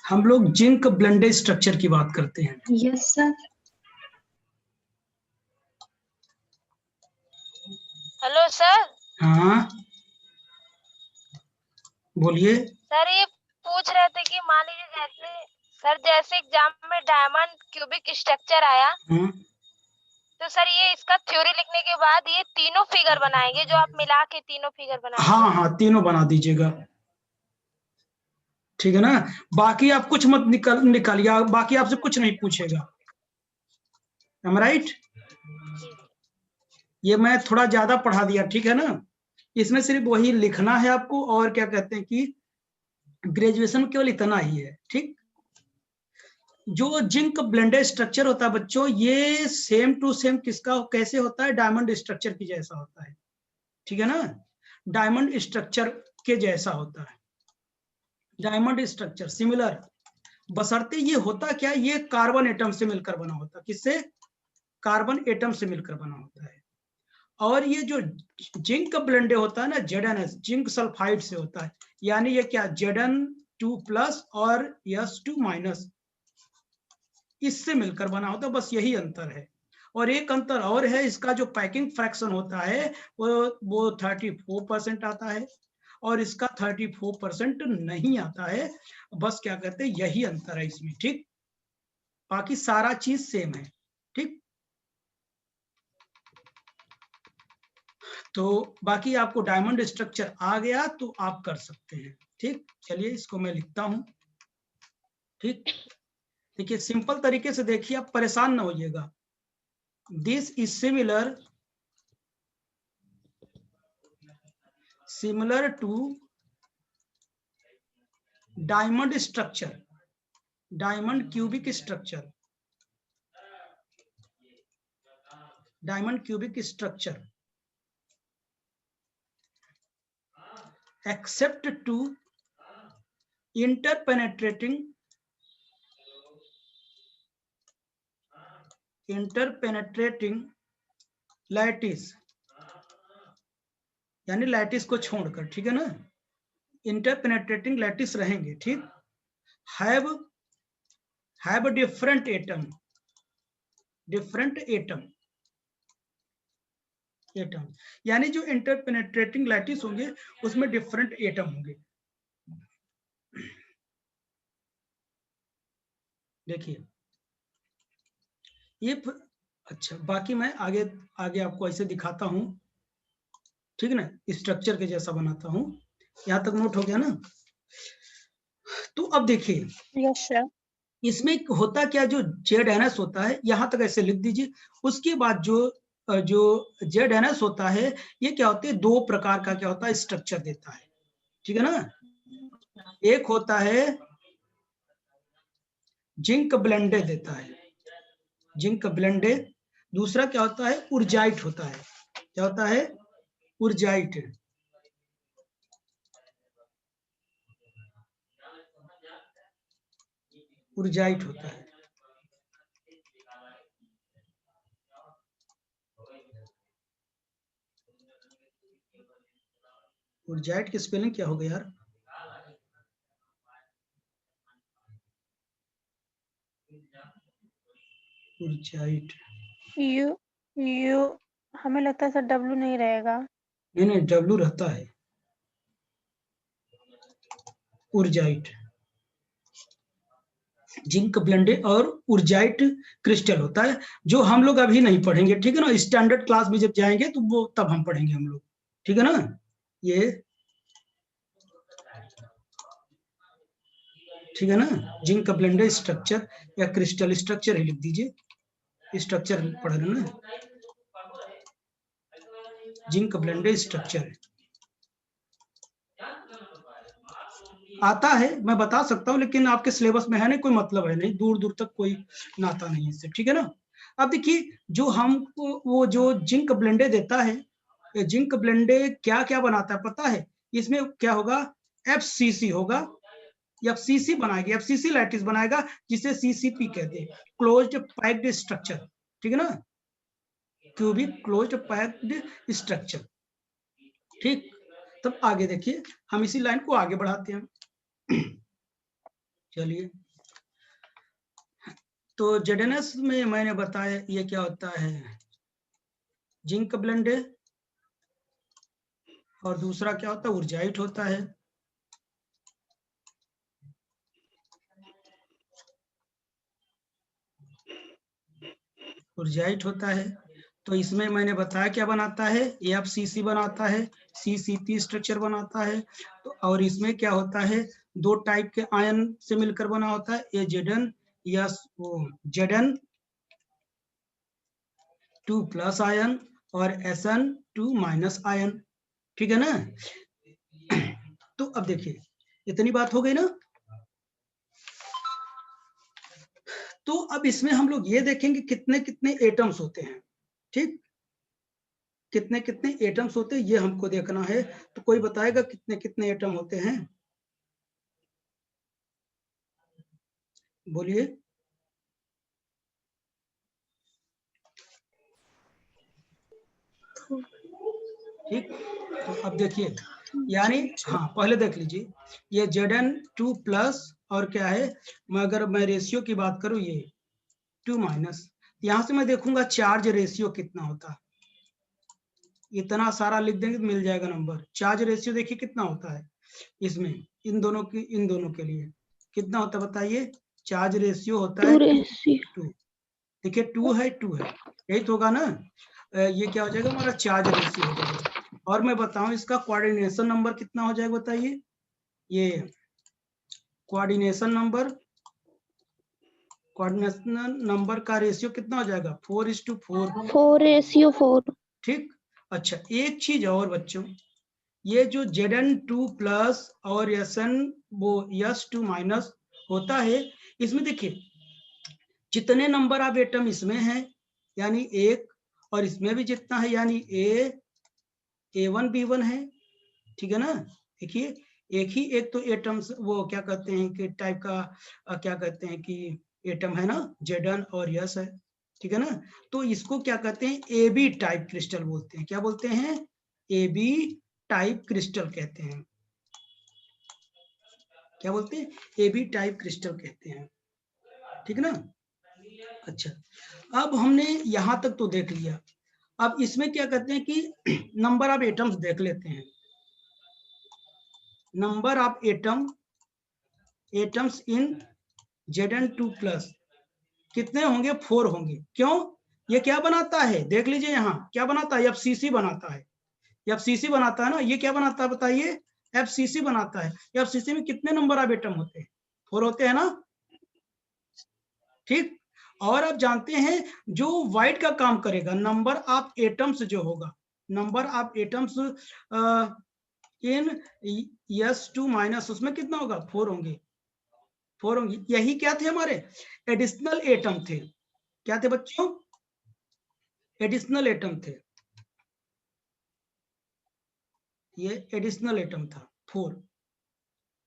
हम लोग zinc blended structure की बात करते हैं। Yes sir. Hello sir. हाँ बोलिए। सर ये पूछ रहे थे कि मान लीजिए जैसे एग्जाम में डायमंड क्यूबिक स्ट्रक्चर आया, हाँ तो सर ये इसका थ्योरी लिखने के बाद ये तीनों फिगर बनाएंगे, जो आप मिला के तीनों फिगर बनाएंगे। हाँ हाँ तीनों बना दीजिएगा, ठीक है ना। बाकी आप कुछ मत निकालिए, बाकी आपसे कुछ नहीं पूछेगा। Am right? ये मैं थोड़ा ज्यादा पढ़ा दिया, ठीक है ना। इसमें सिर्फ वही लिखना है आपको, और क्या कहते हैं कि ग्रेजुएशन में केवल इतना ही है, ठीक। जो जिंक ब्लेंडेड स्ट्रक्चर होता है बच्चों, ये सेम टू सेम किसका कैसे होता है, डायमंड स्ट्रक्चर की जैसा होता है, ठीक है ना। डायमंड स्ट्रक्चर के जैसा होता है, डायमंड स्ट्रक्चर सिमिलर, बशर्ते ये होता क्या, ये कार्बन एटम से मिलकर बना होता है। किससे? कार्बन एटम से मिलकर बना होता है। और ये जो जिंक ब्लेंडे होता है ना, ZnS जिंक सल्फाइड से होता है, यानी ये क्या Zn2+ और S2-, इससे मिलकर बना होता है, बस यही अंतर है। और एक अंतर और है, इसका जो पैकिंग फ्रैक्शन होता है वो 34% आता है, और इसका 34% नहीं आता है। बस क्या कहते हैं, यही अंतर है इसमें, ठीक। बाकी सारा चीज सेम है, ठीक। तो बाकी आपको डायमंड स्ट्रक्चर आ गया तो आप कर सकते हैं, ठीक। चलिए इसको मैं लिखता हूं, ठीक। देखिए सिंपल तरीके से देखिए, आप परेशान ना होइएगा। This is similar to diamond structure, diamond cubic structure, diamond cubic structure, except to interpenetrating lattice, यानी लैटिस को छोड़कर, ठीक है ना। इंटरपेनेट्रेटिंग लैटिस रहेंगे, ठीक। हैव डिफरेंट एटम, यानी जो इंटरपेनेट्रेटिंग लैटिस होंगे उसमें डिफरेंट एटम होंगे। देखिए इफ, अच्छा बाकी मैं आगे आगे आपको ऐसे दिखाता हूं, ठीक है ना, स्ट्रक्चर के जैसा बनाता हूं। यहां तक नोट हो गया ना। तो अब देखिए यस सर। इसमें होता क्या, जो ZnS होता है, यहां तक ऐसे लिख दीजिए। उसके बाद जो ZnS होता है, ये क्या होते हैं, दो प्रकार का क्या होता है स्ट्रक्चर देता है, ठीक है ना। एक होता है जिंक ब्लेंडे देता है, जिंक ब्लेंडे। दूसरा क्या होता है, उर्जाइट होता है। क्या होता है? उर्जाइट। उर्जाइट होता है। उर्जाइट की स्पेलिंग क्या होगा यार? उर्जाइट, यू हमें लगता है सर W नहीं रहेगा। नहीं W रहता है। उर्जाइट, जिंक ब्लेंडे और उर्जाइट क्रिस्टल होता है, जो हम लोग अभी नहीं पढ़ेंगे, ठीक है ना। स्टैंडर्ड क्लास में जब जाएंगे तो वो तब हम पढ़ेंगे हम लोग, ठीक है ना। ये ठीक है ना, जिंक ब्लेंडे स्ट्रक्चर या क्रिस्टल स्ट्रक्चर ही लिख दीजिए, स्ट्रक्चर पढ़ रहे ना, जिंक ब्लेंडे स्ट्रक्चर आता है, मैं बता सकता हूं, लेकिन आपके सिलेबस में है नहीं, कोई मतलब है नहीं, दूर दूर तक कोई नाता नहीं है इससे, ठीक है ना। अब देखिए जो हमको वो जो जिंक ब्लेंडे देता है, जिंक ब्लेंडे क्या क्या बनाता है पता है? इसमें क्या होगा, FCC होगा, FCC बनाएगी, FCC लैटिस बनाएगा, जिसे CCP कहते हैं, क्लोज्ड पैक्ड स्ट्रक्चर, ठीक है ना, क्यूबिक क्लोज्ड पैक्ड स्ट्रक्चर, ठीक। तब आगे देखिए, हम इसी लाइन को आगे बढ़ाते हैं। चलिए, तो जेडएनएस में मैंने बताया ये क्या होता है, जिंक ब्लेंड है, और दूसरा क्या होता है, उर्जाइट होता है। उर्जाइट होता है, तो इसमें मैंने बताया क्या बनाता है, एफसीसी बनाता है, CC3 स्ट्रक्चर बनाता है। तो और इसमें क्या होता है, दो टाइप के आयन से मिलकर बना होता है, ये Zn या Zn2+ आयन और Sn2- आयन, ठीक है ना। तो अब देखिए, इतनी बात हो गई ना। तो अब इसमें हम लोग ये देखेंगे कितने कितने एटम्स होते हैं, ठीक, कितने कितने एटम्स होते हैं ये हमको देखना है। तो कोई बताएगा कितने कितने एटम होते हैं, बोलिए। ठीक, तो अब देखिए, यानी हाँ पहले देख लीजिए, ये Zn2+ और क्या है, अगर मैं रेशियो की बात करूं, ये 2-, यहां से मैं देखूंगा चार्ज रेशियो कितना होता है, इतना सारा लिख देंगे तो मिल जाएगा नंबर। चार्ज रेशियो देखिए कितना होता है इसमें, इन दोनों के लिए कितना होता है बताइए। चार्ज रेशियो होता है 2। देखिए 2 है, यही तो होगा ना। ये क्या हो जाएगा, हमारा चार्ज रेशियो हो जाएगा। और मैं बताऊं इसका कोऑर्डिनेशन नंबर कितना हो जाएगा बताइए। ये कोऑर्डिनेशन नंबर का रेशियो कितना हो जाएगा, 4:4। 4:4। ठीक, अच्छा एक चीज और बच्चों, ये जो Zn2+ और S2- होता है, इसमें देखिए जितने नंबर ऑफ एटम इसमें है यानी 1, और इसमें भी जितना है यानी A1 B1 है, ठीक है ना। देखिए एक तो एटम्स वो क्या कहते हैं कि टाइप का क्या कहते हैं कि एटम है ना, Zn और S है, ठीक है ना। तो इसको क्या कहते हैं, AB टाइप क्रिस्टल बोलते हैं। क्या बोलते हैं, AB टाइप क्रिस्टल कहते हैं। क्या बोलते हैं, AB टाइप क्रिस्टल कहते हैं, ठीक है ना। अच्छा, अब हमने यहां तक तो देख लिया। अब इसमें क्या कहते हैं कि नंबर ऑफ एटम्स देख लेते हैं। Number of atoms in Zn2+ कितने होंगे, 4 होंगे। क्यों, ये क्या बनाता है, देख लीजिए यहाँ क्या बनाता है, FCC बनाता है। FCC बनाता है ना, ये क्या बनाता है बताइए, FCC बनाता है। FCC में कितने नंबर ऑफ एटम होते हैं, 4 होते हैं ना, ठीक। और आप जानते हैं जो वाइट का काम करेगा, नंबर ऑफ एटम्स जो होगा, number of atoms in S2-, उसमें कितना होगा, 4 होंगे। यही क्या थे, हमारे एडिशनल एटम थे। क्या थे बच्चों, एडिशनल एटम थे। ये एडिशनल एटम था 4,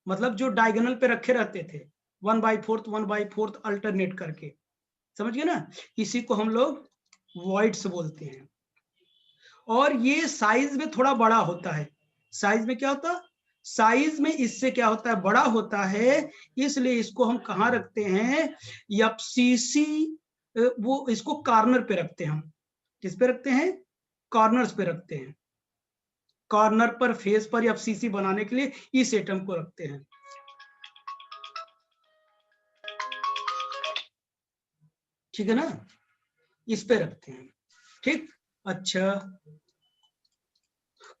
मतलब जो डायगोनल पे रखे रहते थे 1/4 अल्टरनेट करके, समझ गए ना। इसी को हम लोग वॉइड्स बोलते हैं। और ये साइज में थोड़ा बड़ा होता है। साइज में क्या होता है, साइज में इससे क्या होता है, बड़ा होता है। इसलिए इसको हम कहाँ रखते हैं, FCC, वो इसको कॉर्नर पे रखते हैं हम। किस पे रखते हैं, कॉर्नर्स पे रखते हैं। कॉर्नर पर, फेस पर FCC बनाने के लिए इस एटम को रखते हैं, ठीक है ना, इस पे रखते हैं, ठीक। अच्छा,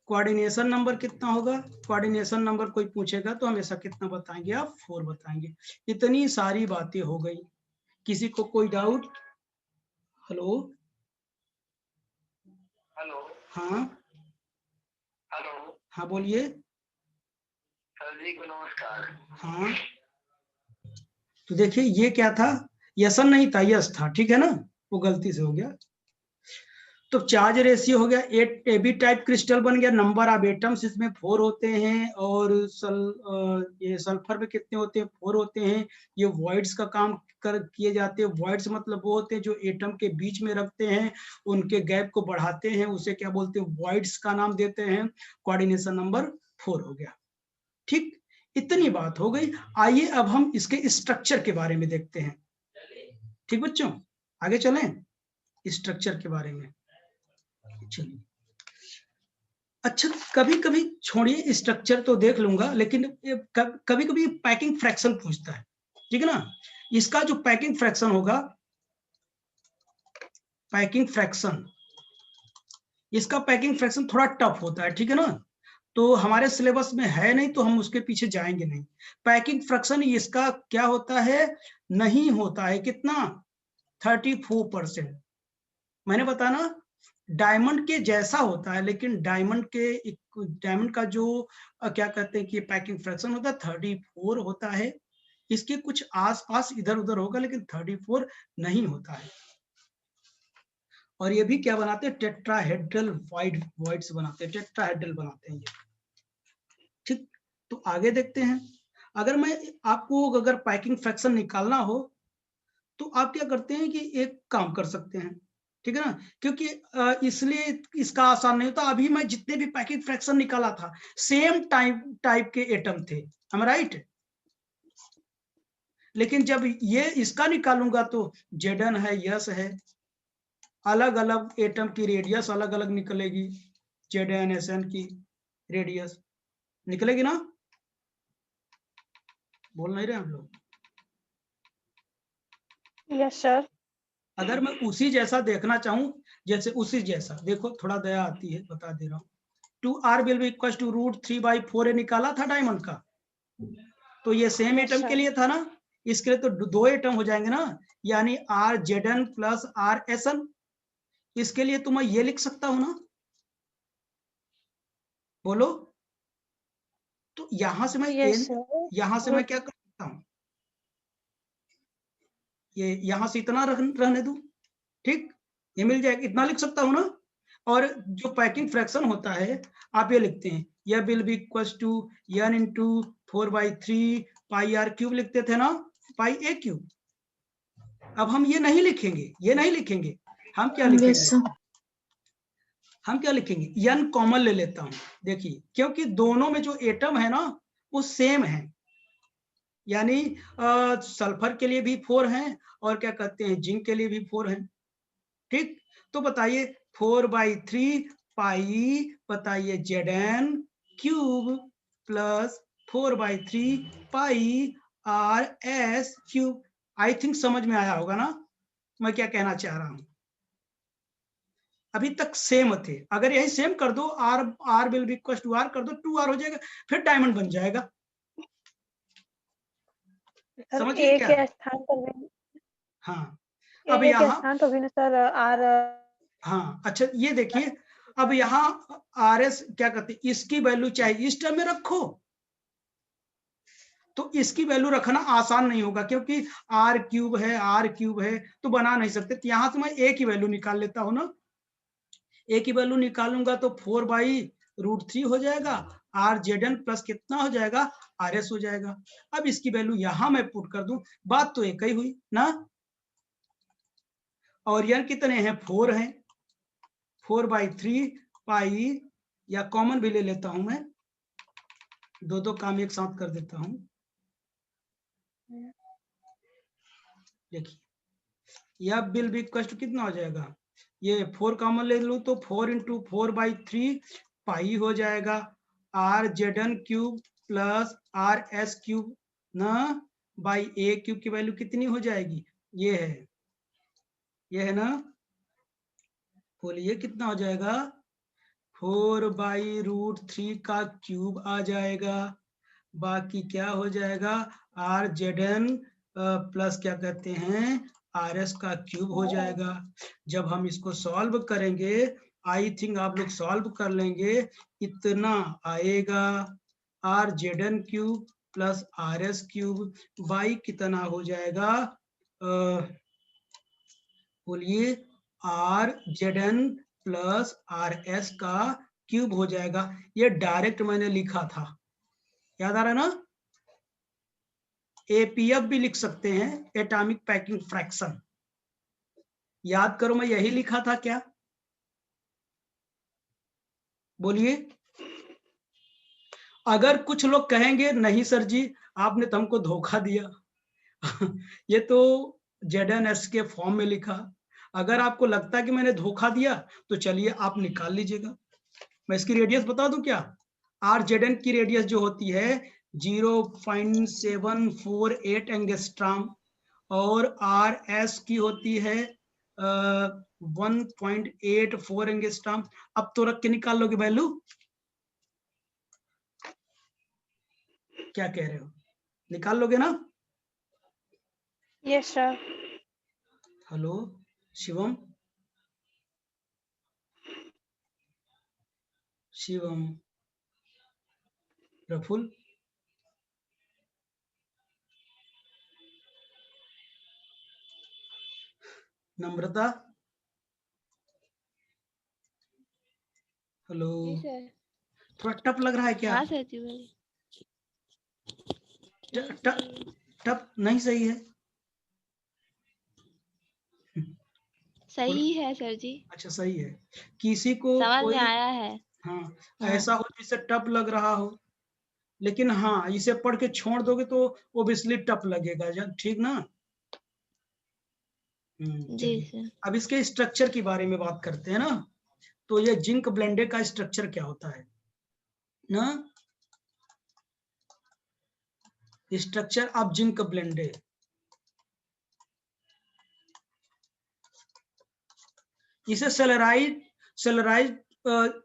कोऑर्डिनेशन नंबर कितना होगा, कोऑर्डिनेशन नंबर कोई पूछेगा तो हमेशा कितना बताएंगे आप, 4 बताएंगे। इतनी सारी बातें हो गई, किसी को कोई डाउट। हेलो, हेलो, हाँ हेलो, हाँ बोलिए। सर जी को नमस्कार। हाँ, तो देखिए ये क्या था, यसन नहीं था, यस था, ठीक है ना, वो गलती से हो गया। तो चार्ज रेशियो हो गया, 8 AB टाइप क्रिस्टल बन गया। नंबर ऑफ एटम्स इसमें 4 होते हैं, और ये सल्फर में कितने होते हैं, 4 होते हैं। ये वॉइड्स का काम किए जाते हैं। वॉइड्स मतलब वो होते हैं जो एटम के बीच में रखते हैं, उनके गैप को बढ़ाते हैं, उसे क्या बोलते हैं, वॉइड्स का नाम देते हैं। कोऑर्डिनेशन नंबर 4 हो गया, ठीक। इतनी बात हो गई। आइए अब हम इसके स्ट्रक्चर के बारे में देखते हैं। ठीक बच्चों, आगे चलें स्ट्रक्चर के बारे में। चलिए, अच्छा कभी कभी छोड़िए स्ट्रक्चर तो देख लूंगा, लेकिन कभी कभी पैकिंग फ्रैक्शन पूछता है, ठीक है ना। इसका जो पैकिंग फ्रैक्शन होगा, पैकिंग फ्रैक्शन, इसका पैकिंग फ्रैक्शन थोड़ा टफ होता है, ठीक है ना। तो हमारे सिलेबस में है नहीं, तो हम उसके पीछे जाएंगे नहीं। पैकिंग फ्रैक्शन इसका क्या होता है, नहीं होता है कितना, 34%। मैंने बताया ना डायमंड के जैसा होता है, लेकिन डायमंड का जो क्या कहते हैं कि पैकिंग फ्रैक्शन होता है 34 होता है। इसके कुछ आसपास इधर उधर होगा, लेकिन 34 नहीं होता है। और ये भी क्या बनाते हैं, टेट्राहेड्रल वॉइड्स बनाते हैं, टेट्राहेड्रल बनाते हैं ये। ठीक, तो आगे देखते हैं। अगर मैं आपको अगर पैकिंग फ्रैक्शन निकालना हो तो आप क्या करते हैं कि एक काम कर सकते हैं, ठीक है ना, क्योंकि इसलिए इसका आसान नहीं होता। अभी मैं जितने भी पैकिंग फ्रैक्शन निकाला था सेम टाइप के एटम थे, am I right? लेकिन जब ये इसका निकालूंगा तो Zn है, यस है, अलग अलग एटम की रेडियस अलग अलग निकलेगी, Zn Sn की रेडियस निकलेगी ना। बोल नहीं रहे हम लोग? Yes sir. अगर मैं उसी जैसा देखना चाहूं, जैसे उसी जैसा देखो, थोड़ा दया आती है, बता दे रहा हूं। 2r will be equals to √3/4 निकाला था डायमंड का, तो ये सेम Yes, एटम sir. के लिए था ना, इसके लिए तो दो एटम हो जाएंगे ना, यानी RZn प्लस RSn। इसके लिए तो मैं ये लिख सकता हूं ना, बोलो। तो यहां से मैं Yes, sir. यहां से मैं क्या कर सकता हूं, ये यहां से इतना रहने दूं, ठीक, ये मिल जाएगा, इतना लिख सकता हूं ना। और जो पैकिंग फ्रैक्शन होता है आप ये लिखते हैं, यह will be equals to n into 4/3 pi r cube लिखते थे ना, पाई a क्यूब। अब हम ये नहीं लिखेंगे, ये नहीं लिखेंगे, हम क्या लिखेंगे, हम क्या लिखेंगे, n कॉमन ले लेता हूं। देखिए, क्योंकि दोनों में जो एटम है ना वो सेम है, यानी सल्फर के लिए भी 4 हैं और क्या कहते हैं जिंक के लिए भी 4 हैं। ठीक, तो बताइए 4/3 पाई, बताइए Zn cube plus 4/3 pi RS cube. I think समझ में आया होगा ना मैं क्या कहना चाह रहा हूं। अभी तक सेम थे, अगर यही सेम कर दो, R will be equal to R कर दो, 2R हो जाएगा, फिर डायमंड बन जाएगा। समझिए ए क्या, के स्थान पर भी, हाँ अब ए के यहाँ, स्थान पर भी ना सर आर। हाँ अच्छा ये देखिए, अब यहाँ RS क्या कहते हैं, इसकी वैल्यू चाहे इस टर्म में रखो, तो इसकी वैल्यू रखना आसान नहीं होगा, क्योंकि R क्यूब है तो बना नहीं सकते। तो यहां से मैं A की वैल्यू निकाल लेता हूं ना, A की वैल्यू निकालूंगा तो 4/√3 हो जाएगा, RZn प्लस कितना हो जाएगा, RS हो जाएगा। अब इसकी वैल्यू यहां मैं पुट कर दूं, बात तो एक ही हुई ना। और यह कितने हैं, 4 हैं, 4/3 पाई, या कॉमन भी ले लेता हूं मैं, दो काम एक साथ कर देता हूं। देखिए यह बिल भी कष्ट कितना हो जाएगा, ये 4 कॉमन ले लूं तो 4 इंटू 4/3 पाई हो जाएगा, RZn cube plus RS cube ना, बाई A क्यूब की वैल्यू कितनी हो जाएगी, ये है ना, बोलिए कितना हो जाएगा, 4/√3 का क्यूब आ जाएगा, बाकी क्या हो जाएगा, RZn प्लस क्या कहते हैं RS का क्यूब हो जाएगा। जब हम इसको सॉल्व करेंगे, आई थिंक आप लोग सॉल्व कर लेंगे, इतना आएगा, RZn cube plus RS cube by कितना हो जाएगा, बोलिए RZn प्लस RS का क्यूब हो जाएगा। ये डायरेक्ट मैंने लिखा था, याद आ रहा है ना। APF भी लिख सकते हैं, एटॉमिक पैकिंग फ्रैक्शन, याद करो मैं यही लिखा था क्या, बोलिए। अगर कुछ लोग कहेंगे नहीं सर जी आपने तो हमको धोखा दिया ये तो ZNS के फॉर्म में लिखा। अगर आपको लगता है कि मैंने धोखा दिया तो चलिए आप निकाल लीजिएगा। मैं इसकी रेडियस बता दूं क्या? RZN की रेडियस जो होती है 0.748 एंगस्ट्रॉम और RS की होती है 1.84 एंगस्ट्रॉम। अब तो रख के निकाल लोगे वैल्यू? क्या कह रहे हो, निकाल लोगे ना? Yes sir. Hello Shivam, Shivam, Praful, नम्रता, हेलो। जी सर। थोड़ा टफ लग रहा है क्या? हाँ सर जी बोलिए। टफ नहीं सही है? सही है सर जी, अच्छा सही है। किसी को समझ में कोई आया है। हाँ हाँ। ऐसा हो जिसे टफ लग रहा हो, लेकिन हाँ इसे पढ़ के छोड़ दोगे तो ओब्वियसली टफ लगेगा जब, ठीक ना? जी चलिए सर। अब इसके स्ट्रक्चर के बारे में बात करते हैं ना। तो ये जिंक ब्लेंडे का स्ट्रक्चर क्या होता है ना? स्ट्रक्चर ऑफ जिंक ब्लेंडे, इसे सेलराइज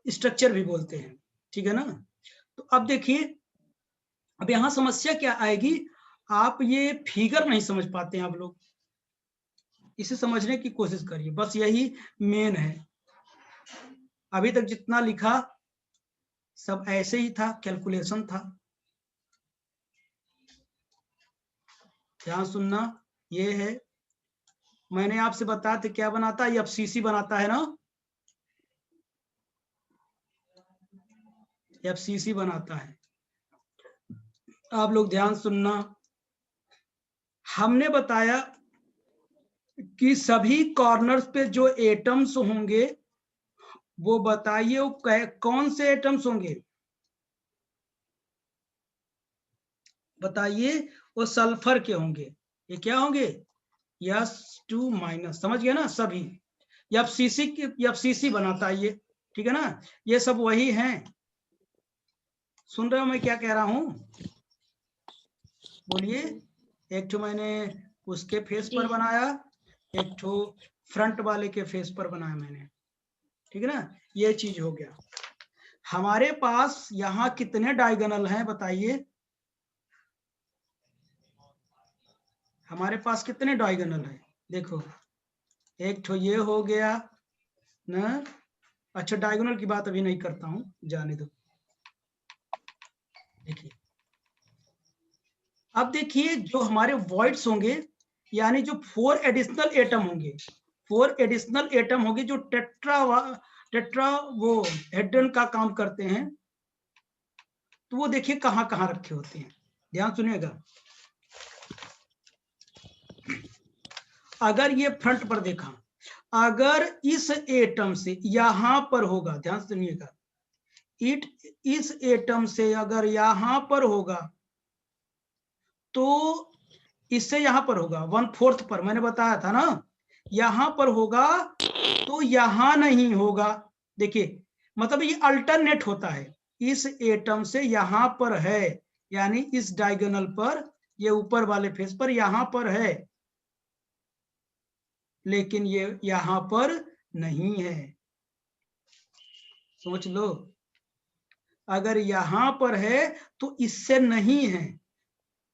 स्ट्रक्चर भी बोलते हैं, ठीक है ना? तो अब देखिए, अब यहां समस्या क्या आएगी, आप ये फिगर नहीं समझ पाते हैं आप लोग, इसे समझने की कोशिश करिए, बस यही मेन है। अभी तक जितना लिखा सब ऐसे ही था, कैलकुलेशन था। ध्यान सुनना, ये है, मैंने आपसे बताया था क्या बनाता है, FCC बनाता है ना, FCC बनाता है। आप लोग ध्यान सुनना, हमने बताया कि सभी कॉर्नर्स पे जो एटम्स होंगे वो बताइए वो कौन से एटम्स होंगे, बताइए? वो सल्फर के होंगे। ये क्या होंगे? S2-, समझ गया ना सभी? FCC बनाता है ये, ठीक है ना? ये सब वही हैं। सुन रहे हो मैं क्या कह रहा हूं? बोलिए। एक तो मैंने उसके फेस पर बनाया, एक तो फ्रंट वाले के फेस पर बनाया मैंने, ठीक है ना? ये चीज हो गया। हमारे पास यहाँ कितने डायगोनल हैं बताइए? हमारे पास कितने डायगोनल हैं? देखो, एक तो ये हो गया ना। अच्छा डायगोनल की बात अभी नहीं करता हूं, जाने दो। देखिए, अब देखिए जो हमारे वॉइड्स होंगे, यानी जो 4 एडिशनल एटम होंगे, 4 एडिशनल एटम होंगे जो टेट्रा वो हेड्रन का काम करते हैं, तो वो देखिए कहां कहां रखे होते हैं। ध्यान सुनिएगा, अगर ये फ्रंट पर देखा, अगर इस एटम से यहां पर होगा, ध्यान सुनिएगा, इस एटम से अगर यहां पर होगा तो इससे यहां पर होगा 1/4 पर, मैंने बताया था ना, यहां पर होगा तो यहां नहीं होगा। देखिए मतलब ये अल्टरनेट होता है, इस एटम से यहां पर है, यानी इस डायगोनल पर, ये ऊपर वाले फेस पर यहां पर है, लेकिन ये यहां पर नहीं है। सोच लो, अगर यहां पर है तो इससे नहीं है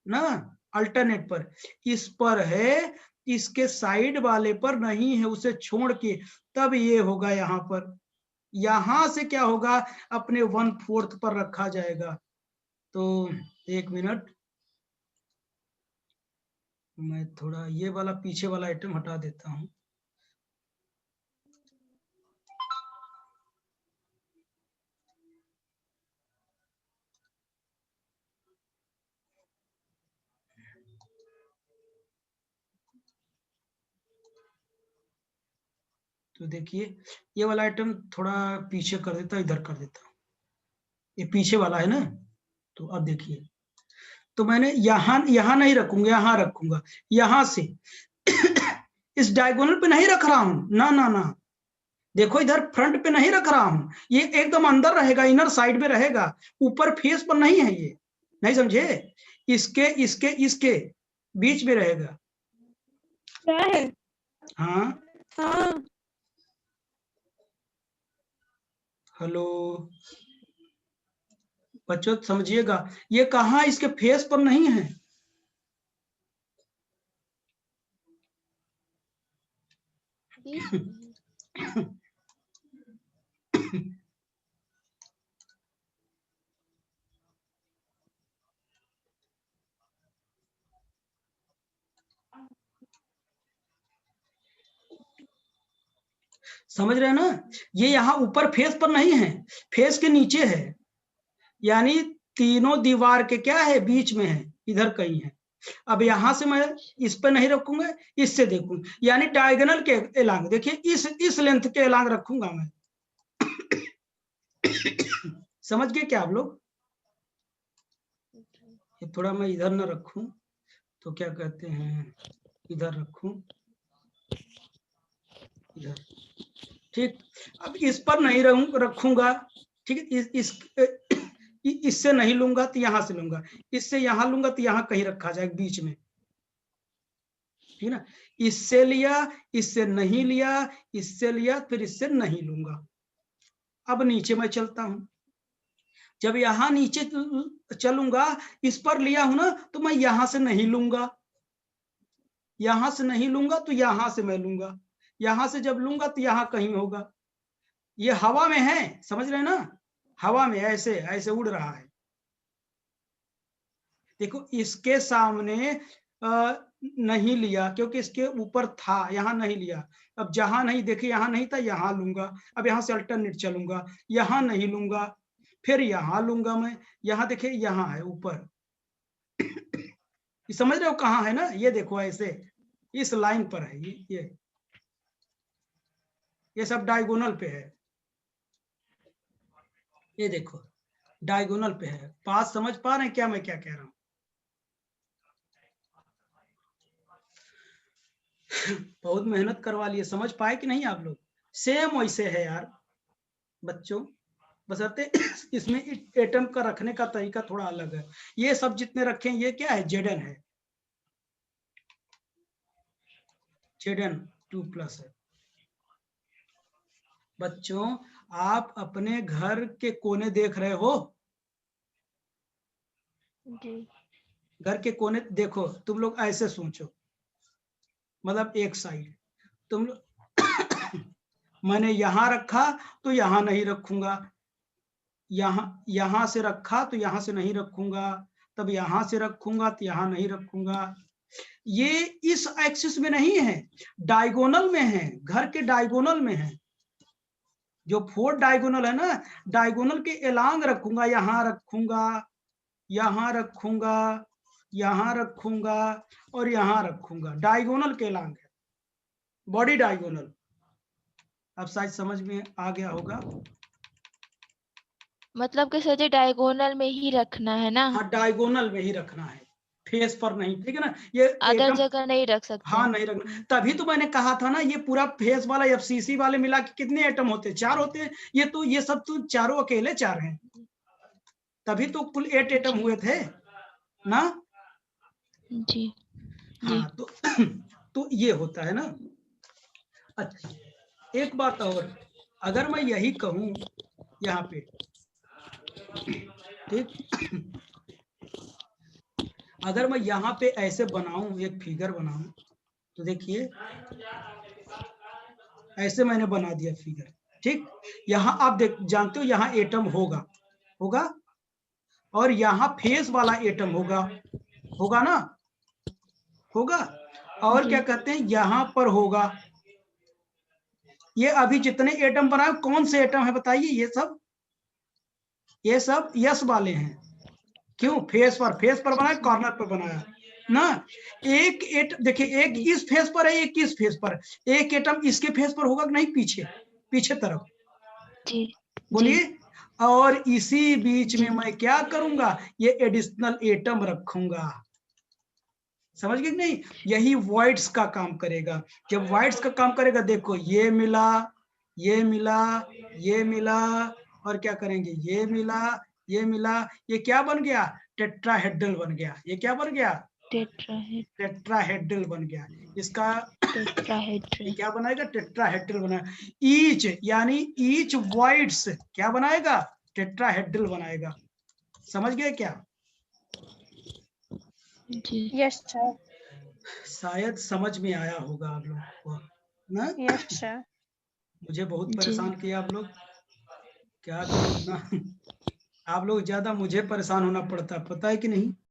ना, अल्टरनेट पर, इस पर है, इसके साइड वाले पर नहीं है, उसे छोड़ के, तब ये होगा यहां पर। यहां से क्या होगा, अपने 1/4 पर रखा जाएगा। तो एक मिनट, मैं थोड़ा ये वाला पीछे वाला आइटम हटा देता हूं। तो देखिए ये वाला आइटम थोड़ा पीछे कर देता, इधर कर देता हूं, ये पीछे वाला है ना, तो अब देखिए, तो मैंने यहां नहीं रखूंगा, यहां रखूंगा, यहां से इस डायगोनल पे नहीं रख रहा हूं, ना ना ना, देखो इधर फ्रंट पे नहीं रख रहा हूं, ये एकदम अंदर रहेगा, इनर साइड में रहेगा, ऊपर फेस पर नहीं है, ये नहीं समझे, इसके इसके इसके बीच में रहेगा। क्या है? हाँ हाँ हेलो बच्चों समझिएगा, ये कहाँ इसके फेस पर नहीं है, बीच में है। समझ रहे हैं ना, ये यहाँ ऊपर फेस पर नहीं है, फेस के नीचे है, यानी तीनों दीवार के क्या है, बीच में है, इधर कहीं है। अब यहां से मैं इस पे नहीं रखूंगा, इससे देखूंगा, यानी डायगोनल के एलांग, देखिए इस लेंथ के एलांग रखूंगा मैं। समझ गए क्या आप लोग? ये थोड़ा मैं इधर न रखूं, तो क्या कहते हैं, इधर रखूं, इधर, ठीक। अब इस पर नहीं रखूंगा, ठीक है, इससे नहीं लूंगा तो यहां से लूंगा, इससे यहां लूंगा तो यहां कहीं रखा जाए बीच में, ठीक ना, इससे लिया, इससे नहीं लिया, इससे लिया, फिर इससे नहीं लूंगा। अब नीचे मैं चलता हूं, जब यहां नीचे चलूंगा, इस पर लिया हूं ना, तो मैं यहां से नहीं लूंगा, यहां से नहीं लूंगा तो यहां से मैं लूंगा, यहां से जब लूंगा तो यहां कहीं होगा, ये हवा में है, समझ रहे हैं ना, हवा में ऐसे ऐसे उड़ रहा है। देखो इसके सामने नहीं लिया क्योंकि इसके ऊपर था, यहां नहीं लिया, अब जहां नहीं, देखिए यहां नहीं था, यहां लूंगा, अब यहां से अल्टरनेट चलूंगा, यहां नहीं लूंगा, फिर यहां लूंगा मैं, यहां देखिए यहां है ऊपर, ये समझ रहे हो कहाँ है ना, ये देखो ऐसे इस लाइन पर है, ये सब डायगोनल पे है, ये देखो डायगोनल पे है, पास समझ पा रहे हैं क्या मैं क्या कह रहा हूं? बहुत मेहनत करवा लिए, समझ पाए कि नहीं आप लोग? सेम वैसे है यार बच्चों, बशर्ते इसमें एटम का रखने का तरीका थोड़ा अलग है। ये सब जितने रखे हैं, ये क्या है, Zn है, Zn2+ है। बच्चों आप अपने घर के कोने देख रहे हो, जी घर के कोने देखो, तुम लोग ऐसे सोचो, मतलब एक साइड तुम मैंने यहां रखा तो यहां नहीं रखूंगा, यहां से रखा तो यहां से नहीं रखूंगा, तब यहां से रखूंगा तो यहां नहीं रखूंगा, ये इस एक्सिस में नहीं है, डायगोनल में है, घर के डायगोनल में है, जो 4 डायगोनल है ना, डायगोनल के एलांग रखूंगा, यहां रखूंगा, यहां रखूंगा, यहां रखूंगा और यहां रखूंगा, डायगोनल के एलांग है, बॉडी डायगोनल। अब शायद समझ में आ गया होगा, मतलब कि सर जी डायगोनल में ही रखना है ना? हाँ डायगोनल में ही रखना है, फेस पर नहीं, ठीक है ना, ये अदर एटम, जगह नहीं रख सकते? हाँ नहीं रखना, तभी तो मैंने कहा था ना, ये पूरा फेस वाला FCC वाले मिला के कितने एटम होते हैं, 4 होते हैं, ये सब तो चारों अकेले 4 हैं, तभी तो कुल 8 एटम हुए थे ना। जी जी हाँ तो ये होता है ना। अच्छा एक बात और, अगर मैं यही कहूं यहाँ पे, ठीक, अगर मैं यहाँ पे ऐसे बनाऊं, एक फिगर बनाऊं, तो देखिए ऐसे मैंने बना दिया फिगर, ठीक, यहाँ आप जानते हो यहाँ एटम होगा, होगा, और यहाँ फेस वाला एटम होगा, होगा ना, होगा, और जी। क्या कहते हैं यहाँ पर होगा, ये अभी जितने एटम बनाए कौन से एटम है बताइए, ये सब यस वाले हैं, क्यों, फेस पर बनाया, कॉर्नर पर बनाया ना, एक एटम देखिए, एक इस फेस पर है, एक इस फेस पर, एक एटम इसके फेस पर होगा कि नहीं, पीछे तरफ, जी बोलिए, और इसी बीच में मैं क्या करूंगा, ये एडिशनल एटम रखूंगा। समझ गए कि नहीं? यही वॉइड्स का काम करेगा। जब वॉइड्स का काम करेगा, देखो ये मिला, ये मिला, ये मिला, और क्या करेंगे, ये मिला, ये मिला, ये क्या बन गया, टेट्राहेड्रल बन गया। ये क्या बन गया, टेट्राहेड्रल बन गया। इसका ये टेट्राहेड्रल। क्या बनाएगा, टेट्राहेड्रल बनाएगा। ईच यानी ईच वॉइड्स क्या बनाएगा, टेट्राहेड्रल बनाएगा। समझ गए क्या? जी यस सर। शायद समझ में आया होगा आप लोग को ना। Yes sir. मुझे बहुत जी। परेशान किया आप लोग, क्या करूं ना। आप लोग ज्यादा मुझे परेशान होना पड़ता, पता है कि नहीं?